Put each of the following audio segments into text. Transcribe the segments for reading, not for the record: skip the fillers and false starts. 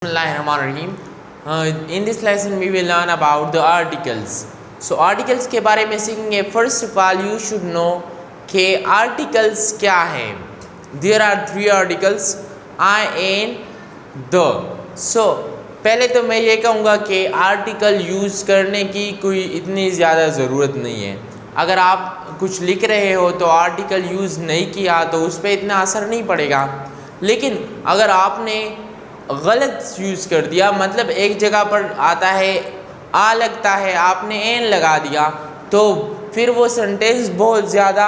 Bismillahirrahmanirrahim. In this lesson we will learn about the articles. So articles के बारे में सीखेंगे. First of all you should know कि articles क्या है. There are three articles I, an, the. So पहले तो मैं ये कहूँगा कि आर्टिकल यूज़ करने की कोई इतनी ज़्यादा ज़रूरत नहीं है. अगर आप कुछ लिख रहे हो तो आर्टिकल यूज़ नहीं किया तो उस पर इतना असर नहीं पड़ेगा. लेकिन अगर आपने गलत यूज़ कर दिया, मतलब एक जगह पर आता है आ लगता है, आपने एन लगा दिया, तो फिर वो सेंटेंस बहुत ज़्यादा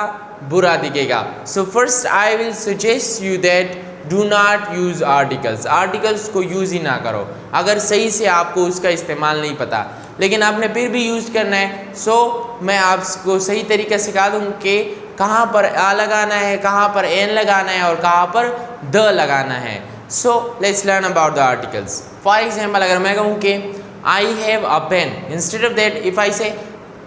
बुरा दिखेगा. So first I will suggest you that do not use articles. Articles को यूज़ ही ना करो अगर सही से आपको उसका इस्तेमाल नहीं पता. लेकिन आपने फिर भी यूज़ करना है. सो मैं आपको सही तरीके से सिखा दूँ कि कहाँ पर आ लगाना है, कहाँ पर एन लगाना है और कहाँ पर द लगाना है. So let's learn about the articles. For example, अगर मैं कहूँ कि I have a pen, instead of that if I say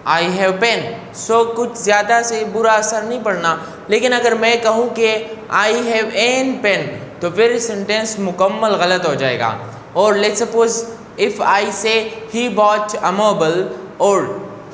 I have pen, so कुछ ज़्यादा से बुरा असर नहीं पड़ना. लेकिन अगर मैं कहूँ कि I have an pen, तो फिर सेंटेंस मुकम्मल गलत हो जाएगा. और let's suppose if I say he bought a mobile और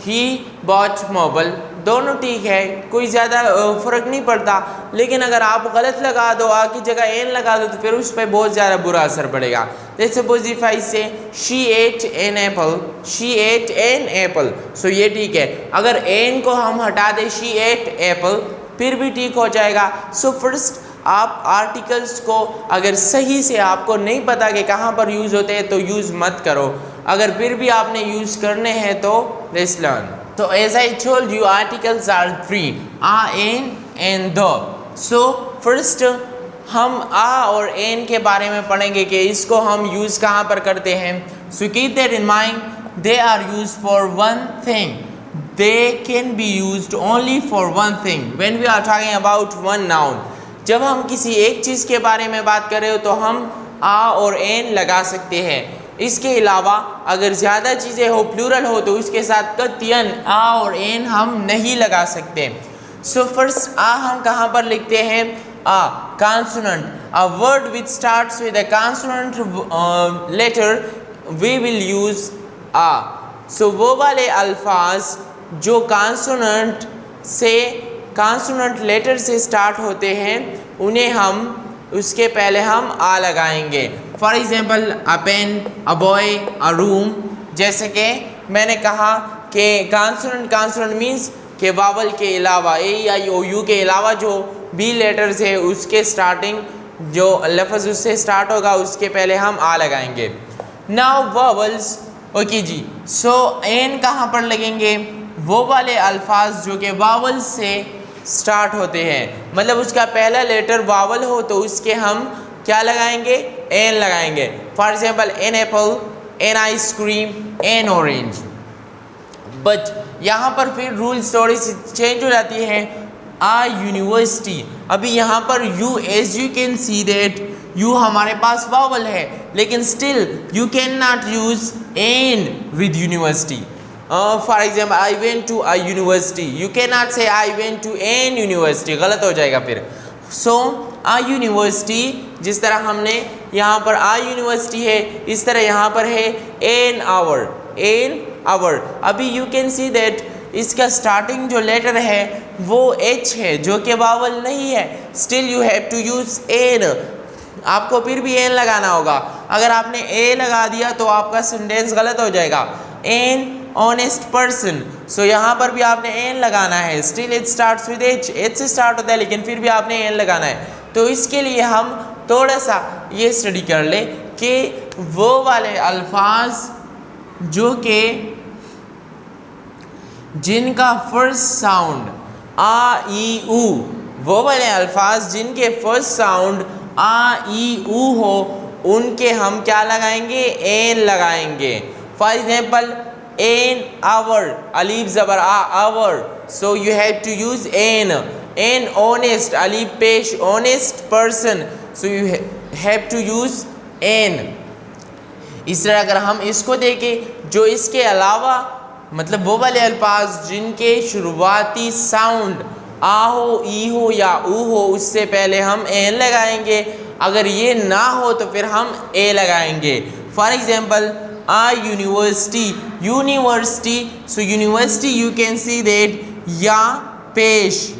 he bought mobile, दोनों ठीक है, कोई ज़्यादा फ़र्क नहीं पड़ता. लेकिन अगर आप गलत लगा दो, आ की जगह एन लगा दो, तो फिर उस पर बहुत ज़्यादा बुरा असर पड़ेगा. Let's suppose if I say she ate an apple, she ate an apple, so ये ठीक है. अगर एन को हम हटा दें, शी एट एप्पल, फिर भी ठीक हो जाएगा. सो फर्स्ट आप आर्टिकल्स को अगर सही से आपको नहीं पता कि कहाँ पर यूज़ होते हैं तो यूज़ मत करो. अगर फिर भी आपने यूज़ करने हैं तो let's learn. So as I told you, articles are three: a, an and the. So first हम आ और एन के बारे में पढ़ेंगे कि इसको हम यूज़ कहाँ पर करते हैं. So keep that in mind. They are used for one thing. They can be used only for one thing. When we are talking about one noun, जब हम किसी एक चीज़ के बारे में बात कर रहे हो तो हम आ और एन लगा सकते हैं. इसके अलावा अगर ज़्यादा चीज़ें हो, प्लूरल हो, तो उसके साथ कतियन आ और एन हम नहीं लगा सकते. सो फर्स्ट आ हम कहाँ पर लिखते हैं? A consonant, a word which starts with a consonant letter we will use a. So वो वाले अल्फाज जो कॉन्सोनेंट से, कॉन्सोनेंट लेटर से स्टार्ट होते हैं, उन्हें हम उसके पहले हम आ लगाएंगे. For example a pen, a boy, a room. जैसे कि मैंने कहा कि कॉन्सोनेंट मीन्स कि वावल के अलावा, ए आई ओ यू के अलावा जो बी लेटर्स है उसके स्टार्टिंग जो लफ्ज़ उससे स्टार्ट होगा उसके पहले हम आ लगाएंगे. नाउ वावल्स, ओके जी. सो एन कहाँ पर लगेंगे? वो वाले अल्फाज जो कि वावल से स्टार्ट होते हैं, मतलब उसका पहला लेटर वावल हो तो उसके हम क्या लगाएंगे? एन लगाएंगे. For example an apple, an ice cream, an orange. But यहाँ पर फिर रूल्स थोड़ी सी चेंज हो जाती है. आ यूनिवर्सिटी, अभी यहाँ पर you, as you can see that you हमारे पास वावल है, लेकिन still you can not use an with university. For example I went to a university, you can not say I went to an university, गलत हो जाएगा फिर. सो आ university, जिस तरह हमने यहाँ पर आ यूनिवर्सिटी है, इस तरह यहाँ पर है एन आवर, एन आवर. अभी यू कैन सी दैट इसका स्टार्टिंग जो लेटर है वो एच है जो कि वावल नहीं है. Still you have to use an. आपको फिर भी एन लगाना होगा. अगर आपने ए लगा दिया तो आपका सेंटेंस गलत हो जाएगा. एन ऑनेस्ट पर्सन, सो यहाँ पर भी आपने एन लगाना है. Still it starts with H, H से स्टार्ट होता है लेकिन फिर भी आपने एन लगाना है. तो इसके लिए हम थोड़ा सा ये स्टडी कर ले कि वो वाले अल्फाज जो कि जिनका फर्स्ट साउंड आ ई ऊ, वो वाले अल्फाज जिनके फर्स्ट साउंड आ ई ऊ हो, उनके हम क्या लगाएंगे? एन लगाएंगे. फॉर एग्जाम्पल एन आवर, अलीफ ज़बर आ, hour, so you have to use an. An honest, अलीफ पेश, honest person, so you have to use an. इस तरह अगर हम इसको देखें, जो इसके अलावा मतलब वो वाले अल्फाज जिनके शुरुआती साउंड आ हो, ई हो या ऊ हो, उससे पहले हम एन लगाएंगे. अगर ये ना हो तो फिर हम ए लगाएंगे। For example a university, university, so university you can see that या पेश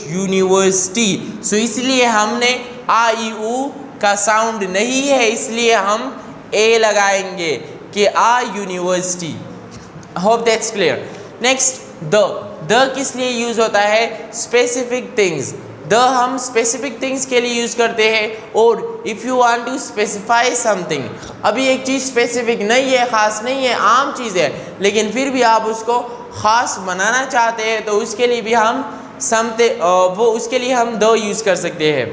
यूनिवर्सिटी। सो इसलिए हमने आ ई ऊ का साउंड नहीं है, इसलिए हम ए लगाएंगे कि a university. Hope that's clear. Next the किस लिए यूज होता है? Specific things. द हम स्पेसिफिक थिंग्स के लिए यूज करते हैं। और if you want to specify something, अभी एक चीज़ स्पेसिफिक नहीं है, ख़ास नहीं है, आम चीज़ है, लेकिन फिर भी आप उसको ख़ास बनाना चाहते हैं तो उसके लिए भी हम उसके लिए हम द यूज़ कर सकते हैं।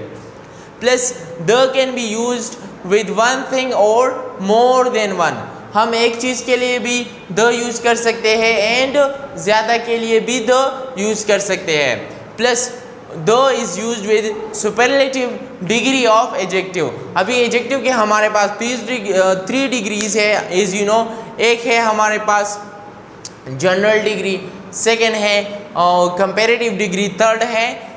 Plus the can be used with one thing और मोर देन वन। हम एक चीज़ के लिए भी द यूज़ कर सकते हैं एंड ज़्यादा के लिए भी द यूज़ कर सकते हैं। Plus the is used with superlative degree of adjective. अभी एडजेक्टिव के हमारे पास 3 डिग्रीज है, एज यू नो। एक है हमारे पास जनरल डिग्री, सेकेंड है कंपेरेटिव डिग्री, थर्ड है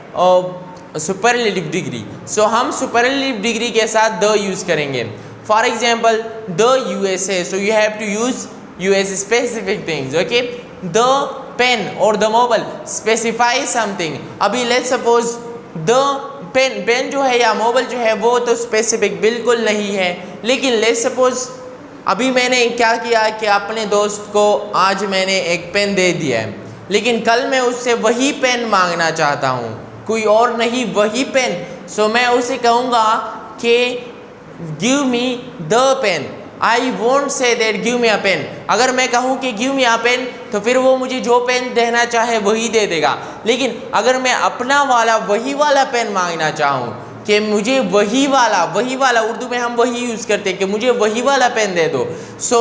सुपरलेटिव डिग्री। सो हम सुपरलेटिव डिग्री के साथ द यूज़ करेंगे। For example the USA, so you have to use US specific things, okay. The pen और द मोबाइल स्पेसिफाई समथिंग। अभी let's suppose the pen जो है या मोबाइल जो है वो तो स्पेसिफिक बिल्कुल नहीं है, लेकिन लेट्स सपोज अभी मैंने क्या किया कि अपने दोस्त को आज मैंने एक पेन दे दिया है, लेकिन कल मैं उससे वही पेन मांगना चाहता हूँ, कोई और नहीं, वही पेन। सो मैं उसे कहूँगा कि give me the pen. I won't say that give me a pen. अगर मैं कहूँ कि गिव मी अ पेन तो फिर वो मुझे जो पेन देना चाहे वही दे देगा। लेकिन अगर मैं अपना वाला वही वाला पेन मांगना चाहूँ कि मुझे वही वाला उर्दू में हम वही यूज़ करते हैं कि मुझे वही वाला पेन दे दो, सो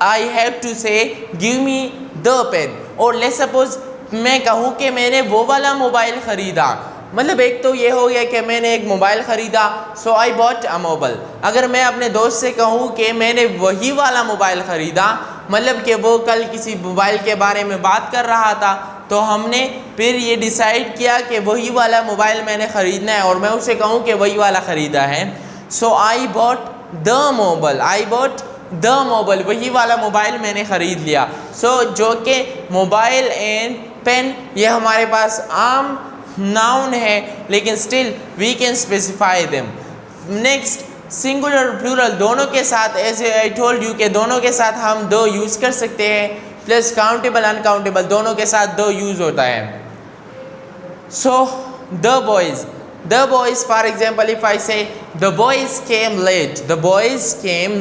आई हैव टू से गिव मी द पेन। और लेट्स सपोज मैं कहूँ कि मैंने वो वाला मोबाइल ख़रीदा, मतलब एक तो ये हो गया कि मैंने एक मोबाइल ख़रीदा, सो आई बॉट अ मोबाइल। अगर मैं अपने दोस्त से कहूँ कि मैंने वही वाला मोबाइल ख़रीदा, मतलब कि वो कल किसी मोबाइल के बारे में बात कर रहा था, तो हमने फिर ये डिसाइड किया कि वही वाला मोबाइल मैंने ख़रीदना है और मैं उसे कहूँ कि वही वाला ख़रीदा है। सो आई बॉट द मोबाइल, वही वाला मोबाइल मैंने ख़रीद लिया। सो जो कि मोबाइल एंड पेन ये हमारे पास आम नाउन है, लेकिन still we can specify them. Next singular plural दोनों के साथ, एज आई टोल्ड यू के दोनों के साथ हम दो यूज़ कर सकते हैं। प्लस काउंटेबल अनकाउंटेबल दोनों के साथ दो यूज़ होता है। So the boys for example if I से द बॉयज़ केम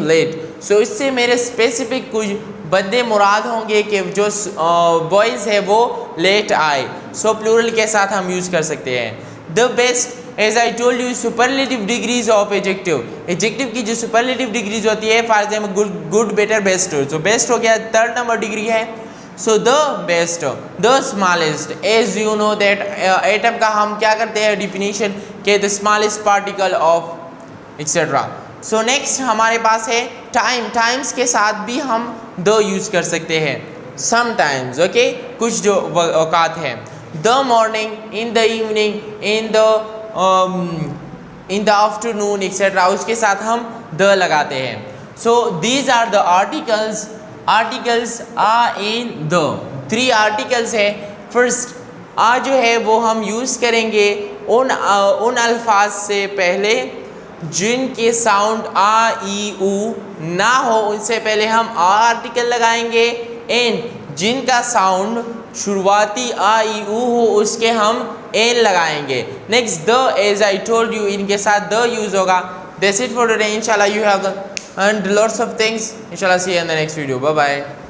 लेट, सो इससे मेरे स्पेसिफिक कुछ बंदे मुराद होंगे कि जो बॉयज़ है वो लेट आए। सो प्लूरल के साथ हम यूज़ कर सकते हैं। The best, as I told you, superlative degrees of adjective की जो सुपरलेटिव डिग्रीज होती है, for example good better best. So best हो गया, 3rd नंबर डिग्री है। So the best, the smallest, as you know that atom का हम क्या करते हैं डिफिनीशन के the smallest particle of etcetera. So next हमारे पास है टाइम्स के साथ भी हम द यूज़ कर सकते हैं समटाइम्स, ओके, कुछ जो औकात है। The morning, in the evening, in the afternoon etcetera, उसके साथ हम द लगाते हैं। So these are the articles a an the 3 articles है। फर्स्ट आ जो है वो हम यूज़ करेंगे उन अल्फाज से पहले जिनके साउंड आ ई ऊ ना हो, उनसे पहले हम आ आर्टिकल लगाएंगे। एंड जिनका साउंड शुरुआती आ ई ऊ हो उसके हम एन लगाएंगे। Next the, as I told you, इनके साथ द यूज़ होगा। That's it for today. इंशाल्लाह you have earned lots of things. Inshallah see you in the next video. Bye bye.